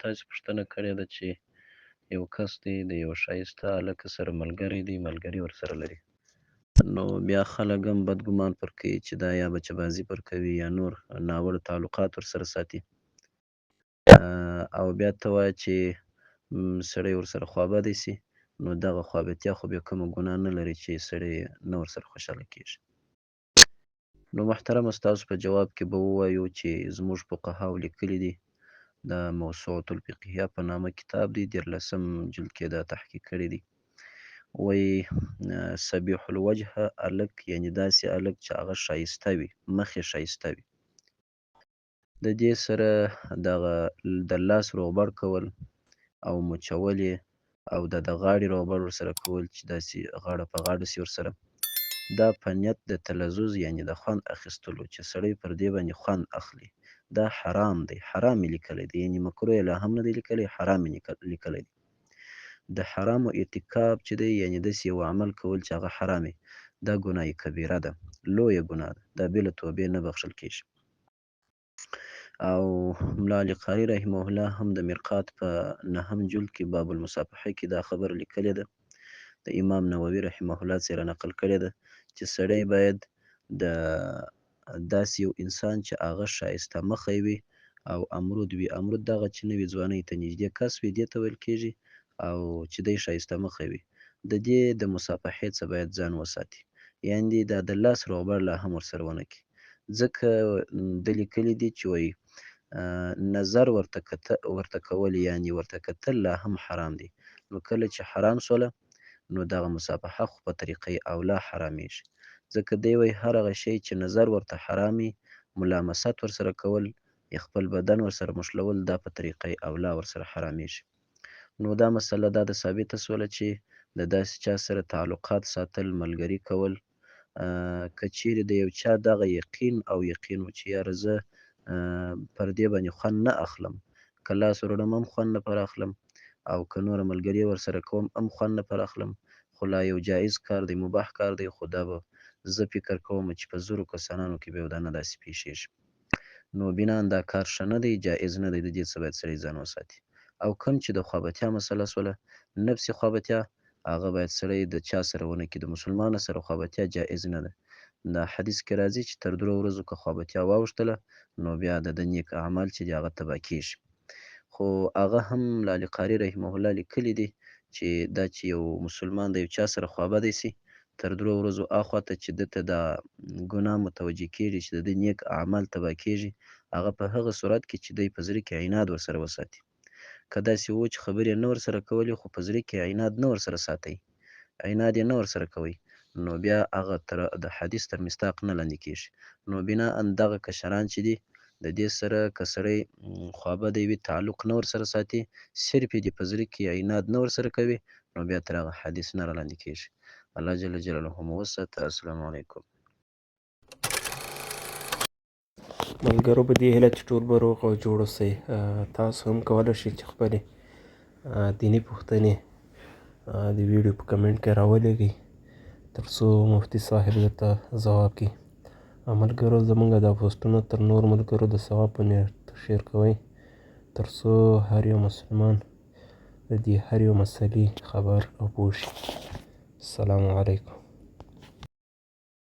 تاسې پوښتنه کړې ده چې یو کس دی د یو ښایسته هلک سره ملګری دی، ملګري ورسره لري. نو بیا خلک هم بدګمان پر کوي چې دا یا بچه‌بازي پر کوي یا نور ناوړه تعلقات ورسره ساتي. او بیا ته وایه چې سړی ورسره خوابدی سي، نو دغه خوابدتیا خو بیا کومه ګناه نه لري چې سړی نه ورسره خوشحاله کېږي. نو محترمه ستاسو په جواب کې به ووایو چې زموږ فقهاو لیکلي دي، د موسوعة الفقهیه په نامه کتاب دی، 14 جلد کې دا تحقیق کړی دی. وایي صبیح الوجه هلک یعنې داسې هلک چې هغه ښایسته وي، مخ یې ښایسته وي. د دې سره دغه د لاس روغبړ کول او مچول یې او د غاړې روغبړ ورسره کول چې داسې غاړه په غاړه سي ورسره، دا په نیت د تلذذ یعنې د خوند اخیستلو چې سړی پر دې باندې خوند اخلي، دا حرام دی. حرام یې لیکلی دی، یعنې مکروه یې لا هم نه دی لیکلی، حرام یې لیکلی دی. د حرامو ارتکاب چې دی، یعنې داسې یو عمل کول چې هغه حرام وي، دا ګناه کبیره ده، لویه ګناه ده، دا بې له توبې نه بخښل کېږي. او ملا علي قاري رحمه الله هم د مرقات په 9 جلد کې باب المصافحه کې دا خبره لیکلې ده، د امام نووي رحمه الله څخه نقل کړې ده چې سړی باید د داسې یو انسان چې هغه ښایسته مخی وي او امرود وي، امرود دغه چې نوي ځوانۍ ته نږدې کس وي، دې ته ویل کېږي، او چې دی ښایسته مخی وي، د دې د مصافحې څخه باید ځان وساتي، یعنې دا د لاس روغبړ لا هم ورسره ونه کړي. ځکه ده لیکلي دي چې وایي نظر ورته کول یعنې ورته کتل لا هم حرام دي. نو کله چې حرام سوله، نو دغه مصافحه خو په طریقه اولا حرامېږي. ځکه دی وایي هر هغه شی چې نظر ورته حرام وي، ملامست ورسره کول یا خپل بدن ورسره مښلول، دا په طریقه اولا ورسره حرامېږي. نو دا مسله دا ده ثابته سوله چې د داسې چا سره تعلقات ساتل، ملګري کول، که چیرې د یو چا دغه یقین و چې یاره زه پر دې باندې خوند نه اخلم، که لاس وروړم هم خوند نه پر اخلم، او که نوره ملګري ورسره کوم هم خوند نه پر اخلم، خو لا یو جایز کار دی، مباح کار دی، خو دا به زه فکر کوم چې په زرو کسانو کې به یو دانه داسې پیښیږي. نو بناً دا کار ښه نه دی، جایز نه دی، د دې څخه باید سړی ځان وساتي. او کوم چې د خوابتیا مسله سوله، نفس خوابتیا، هغه باید سړی د چا سره ونه کړي، د مسلمان سره خوابتیا جایز نه ده. دا حدیث کې راځي چې تر 3 ورځو که خوابتیا واوښتله، نو بیا د نیک اعمال چې دي هغه تباه کېږي. خو هغه هم ملا علي قاري رحمه الله لیکلي دي چې دا چې یو مسلمان د یو چا سره خوابدی سي، تر 3 ورځو اخواته چې ده ته دا ګناه متوجه کېږي چې د ده نیک اعمال تباه کېږي، هغه په هغه صورت کې چې دی په زړه کې عناد ورسره وساتي. که داسې و چې خبرې یې نه ورسره کولې، خو په زړه کې عناد نه ورسره ساتئ، عناد یې نه ورسره کوئ، نو بیا هغه د حدیث تر مصداق نه لاندې کېږي. نو بناءً دغه کشران چې دي، د دې سره که سړی خوابدی وي، تعلق نه ورسره ساتي، صرف یې دې په زړه کې عناد نه ورسره کوي، نو بیا تر هغه حدیث نه رالاندې کېږي. الله جل جلاله مو وساته. السلام علیکم. ملګرو په دې هیله چې ټول به روغ او جوړ اوسئ. تاسو هم کولی شئ چې خپلې دیني پوښتنې د ویډیو په کمنټ کې راولېږئ تر څو مفتي صاحب درته ځواب کړي. ملګرو زموږ دا پوسټونه تر نور ملګرو د ثواب په نیت شیر کوئ تر څو هر یو مسلمان د دې هر یو مسلې خبر او پوه شي. السلام علیکم.